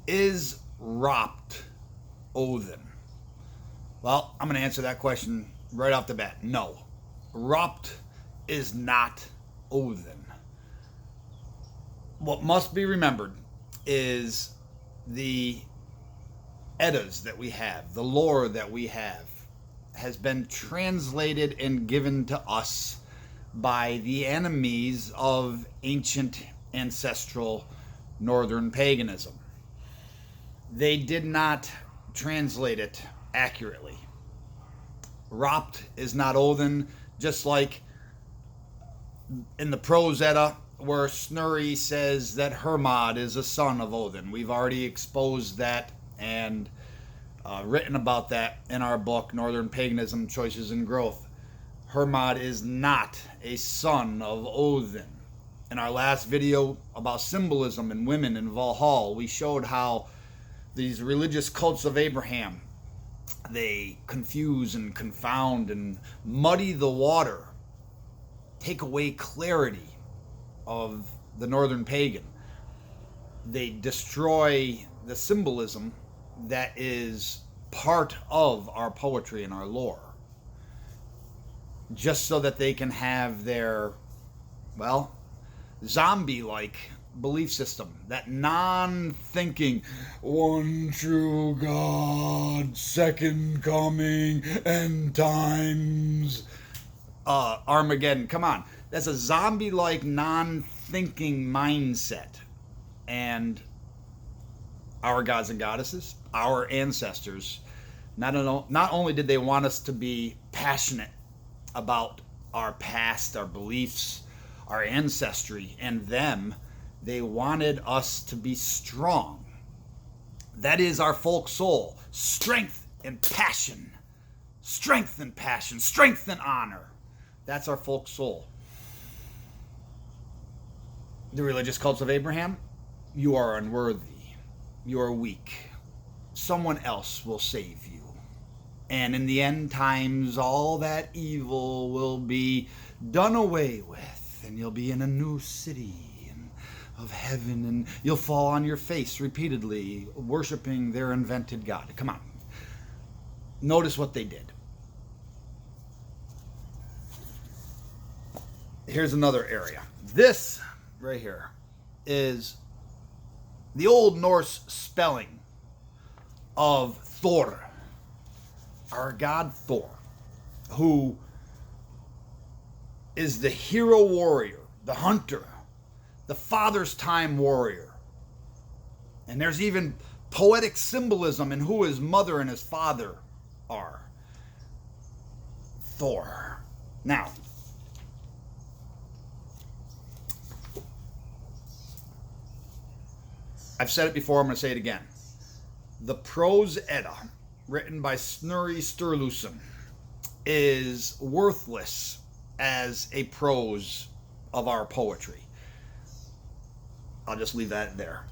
Is Hróptr Odin? Well, I'm going to answer that question right off the bat. No. Hróptr is not Odin. What must be remembered is the Eddas that we have, the lore that we have, has been translated and given to us by the enemies of ancient ancestral northern paganism. They did not translate it accurately. Hróptr is not Odin, just like in the Prose Edda, where Snorri says that Hermod is a son of Odin. We've already exposed that and written about that in our book, Northern Paganism, Choices and Growth. Hermod is not a son of Odin. In our last video about symbolism and women in Valhalla, we showed how these religious cults of Abraham, they confuse and confound and muddy the water, take away clarity of the northern pagan. They destroy the symbolism that is part of our poetry and our lore, just so that they can have their, well, zombie-like belief system, that non-thinking, one true God, second coming, end times, Armageddon. Come on. That's a zombie-like, non-thinking mindset. And our gods and goddesses, our ancestors, not only did they want us to be passionate about our past, our beliefs, our ancestry, and them, they wanted us to be strong. That is our folk soul. Strength and passion. Strength and passion. Strength and honor. That's our folk soul. The religious cults of Abraham, you are unworthy. You are weak. Someone else will save you. And in the end times, all that evil will be done away with, and you'll be in a new city of heaven, and you'll fall on your face repeatedly, worshiping their invented God. Come on. Notice what they did. Here's another area. This right here is the Old Norse spelling of Thor, our god Thor, who is the hero warrior, the hunter, the father's time warrior. And there's even poetic symbolism in who his mother and his father are. Thor. Now, I've said it before, I'm going to say it again. The Prose Edda, written by Snorri Sturluson, is worthless as a prose of our poetry. I'll just leave that there.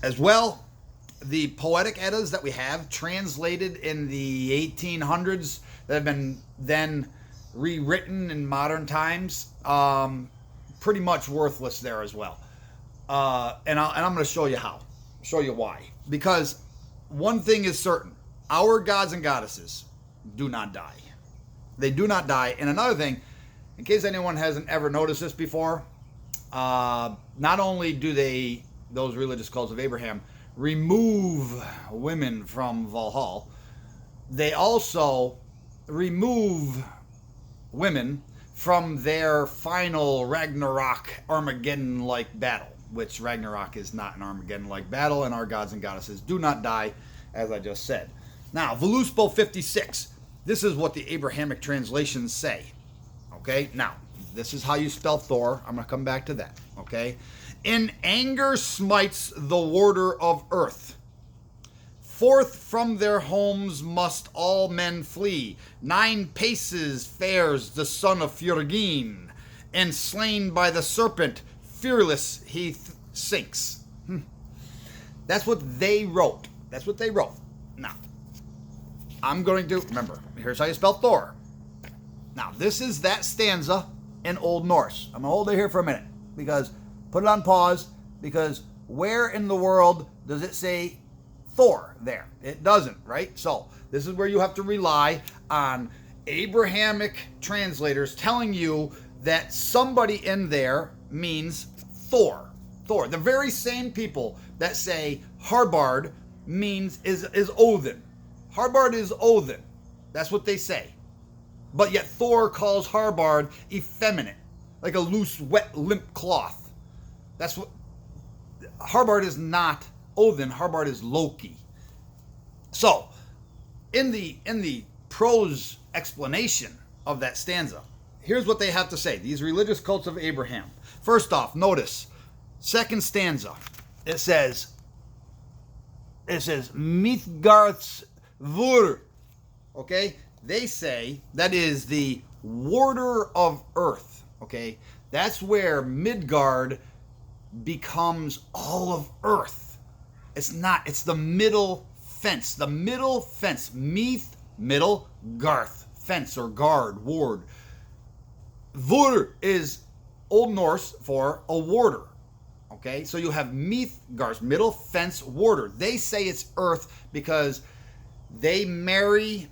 As well, the poetic Eddas that we have translated in the 1800s that have been then rewritten in modern times, pretty much worthless there as well. And I'm going to show you how. Show you why. Because one thing is certain. Our gods and goddesses do not die. They do not die. And another thing, in case anyone hasn't ever noticed this before, not only do those religious cults of Abraham, remove women from Valhalla, they also remove women from their final Ragnarok Armageddon-like battle, which Ragnarok is not an Armageddon-like battle, and our gods and goddesses do not die, as I just said. Now, Voluspo 56. This is what the Abrahamic translations say. Okay? Now, this is how you spell Thor. I'm going to come back to that. Okay? In anger smites the warder of earth. Forth from their homes must all men flee. 9 paces fares the son of Fjörgynar, and slain by the serpent, fearless he sinks. That's what they wrote. That's what they wrote. Now, I'm going to, remember, here's how you spell Thor. Now, this is that stanza in Old Norse. I'm going to hold it here for a minute, because, put it on pause, because Where in the world does it say Thor there? It doesn't, right? So this is where you have to rely on Abrahamic translators telling you that somebody in there means Thor. Thor. The very same people that say Harbard means is Odin. Harbard is Odin. That's what they say. But yet Thor calls Harbard effeminate, like a loose, wet, limp cloth. That's what Harbard is not Odin. Harbard is Loki. So, in the prose explanation of that stanza, here's what they have to say. These religious cults of Abraham. First off, notice, second stanza. It says Midgard's burr. Okay? They say that is the warder of earth. Okay? That's where Midgard becomes all of earth. It's not. It's the middle fence. The middle fence. Meath, middle, Garth. Fence or guard, ward. Vur is Old Norse for a warder. Okay? So you have Meathgar's middle fence warder. They say it's earth because they marry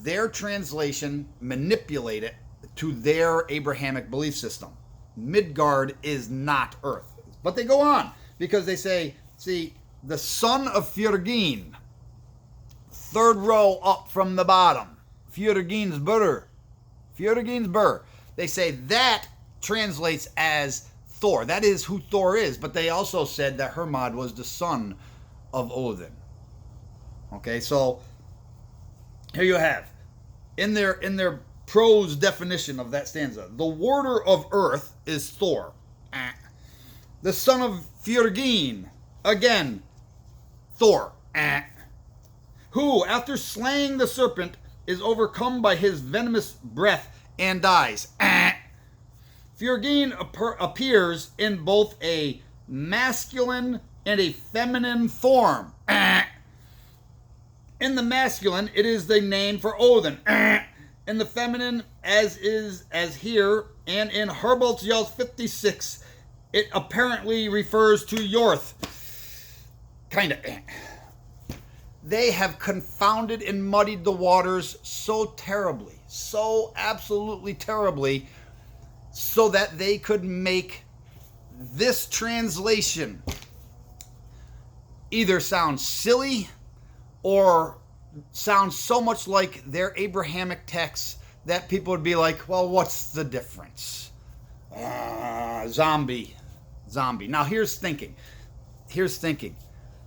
their translation, manipulate it to their Abrahamic belief system. Midgard is not earth. But they go on because they say, see, the son of Fjörgyn, third row up from the bottom, Fjörgyn's burr. Fjörgyn's burr. They say that translates as Thor. That is who Thor is. But they also said that Hermod was the son of Odin. Okay, so here you have, in their prose definition of that stanza, the warder of earth is Thor. The son of Fjörgyn, again, Thor. Who, after slaying the serpent, is overcome by his venomous breath and dies. Fjörgyn appears in both a masculine and a feminine form. In the masculine, it is the name for Odin. In the feminine, as here, and in Hróptr 56, it apparently refers to Yorth. Kinda. They have confounded and muddied the waters so terribly, so absolutely terribly, so that they could make this translation either sound silly or sound so much like their Abrahamic texts that people would be like, well, what's the difference? Zombie. Now here's thinking.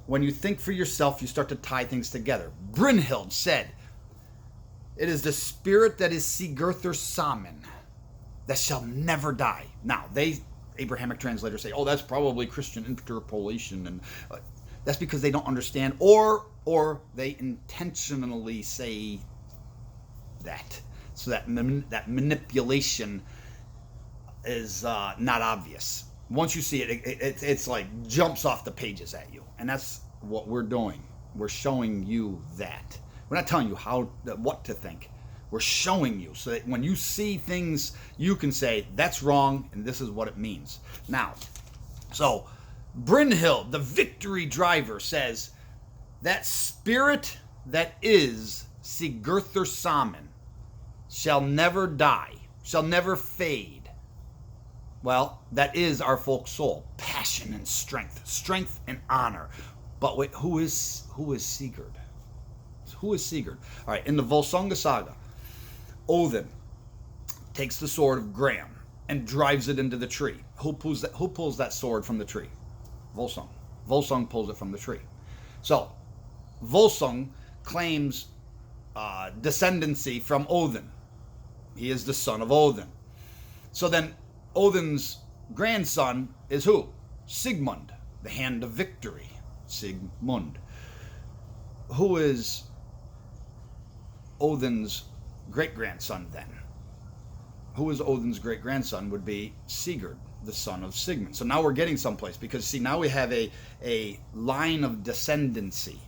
When you think for yourself, you start to tie things together. Brynhild said, it is the spirit that is Sigurður Samin that shall never die. Now, Abrahamic translators say, oh, that's probably Christian interpolation, and that's because they don't understand, or they intentionally say that, so that manipulation is not obvious. Once you see it, it's like jumps off the pages at you. And that's what we're doing. We're showing you that. We're not telling you what to think. We're showing you so that when you see things, you can say, that's wrong, and this is what it means. Now, so Brynhild, the victory driver, says, that spirit that is Sigurður Samin shall never die, shall never fade. Well, that is our folk soul. Passion and strength and honor. But wait, who is Sigurd? Who is Sigurd? All right, in the Volsunga saga, Odin takes the sword of Graham and drives it into the tree. Who pulls that sword from the tree? Volsung. Volsung pulls it from the tree. So, Volsung claims descendancy from Odin. He is the son of Odin. So then, Odin's grandson is who? Sigmund, the hand of victory. Sigmund. Who is Odin's great-grandson then? Who is Odin's great-grandson would be Sigurd, the son of Sigmund. So now we're getting someplace, because see, now we have a line of descendancy.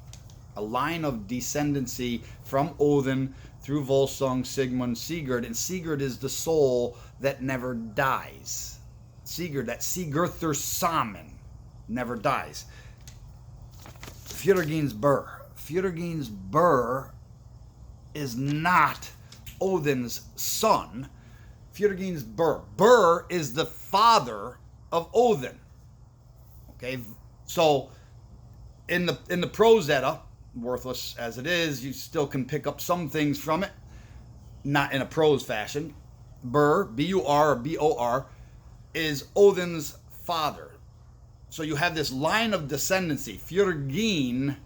A line of descendancy from Odin through Volsung, Sigmund, Sigurd, and Sigurd is the soul that never dies. Sigurd, that Sigurður Samin. never dies. Fjörgyn's burr. Fjörgyn's burr is not Odin's son. Fjörgyn's burr. Burr is the father of Odin. Okay, so in the prose Edda, worthless as it is, you still can pick up some things from it, not in a prose fashion. Burr, B-U-R or B-O-R, is Odin's father. So you have this line of descendancy. Fjörgyn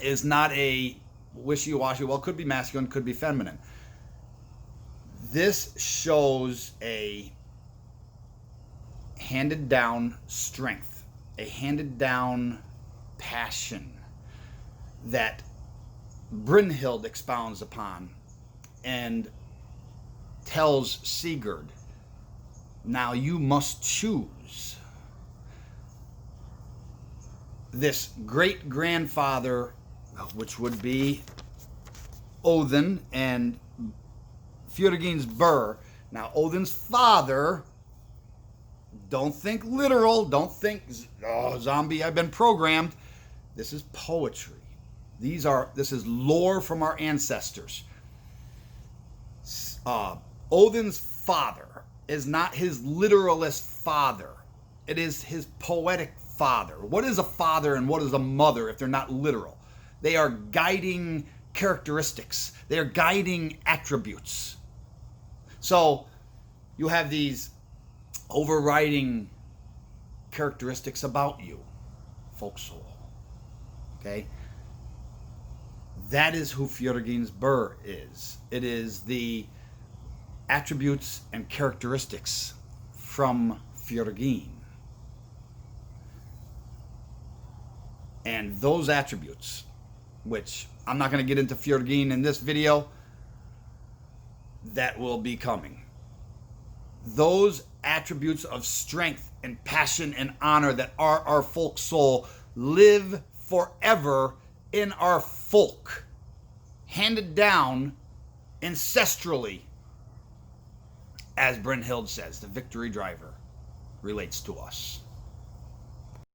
is not a wishy-washy, well, could be masculine, could be feminine. This shows a handed down strength, a handed down passion that Brynhild expounds upon and tells Sigurd, now you must choose. This great-grandfather, which would be Odin, and Fjörgyn's burr. Now, Odin's father, don't think literal, don't think, oh, zombie, I've been programmed. This is poetry. This is lore from our ancestors. Odin's father is not his literalist father. It is his poetic father. What is a father and what is a mother if they're not literal? They are guiding characteristics. They are guiding attributes. So you have these overriding characteristics about you, folk soul. Okay? That is who Fjörgyn's burr is. It is the attributes and characteristics from Fjörgyn. And those attributes, which I'm not going to get into Fjörgyn in this video, that will be coming. Those attributes of strength and passion and honor that are our folk soul live forever in our folk, handed down ancestrally, as Brynhild says, the victory driver relates to us.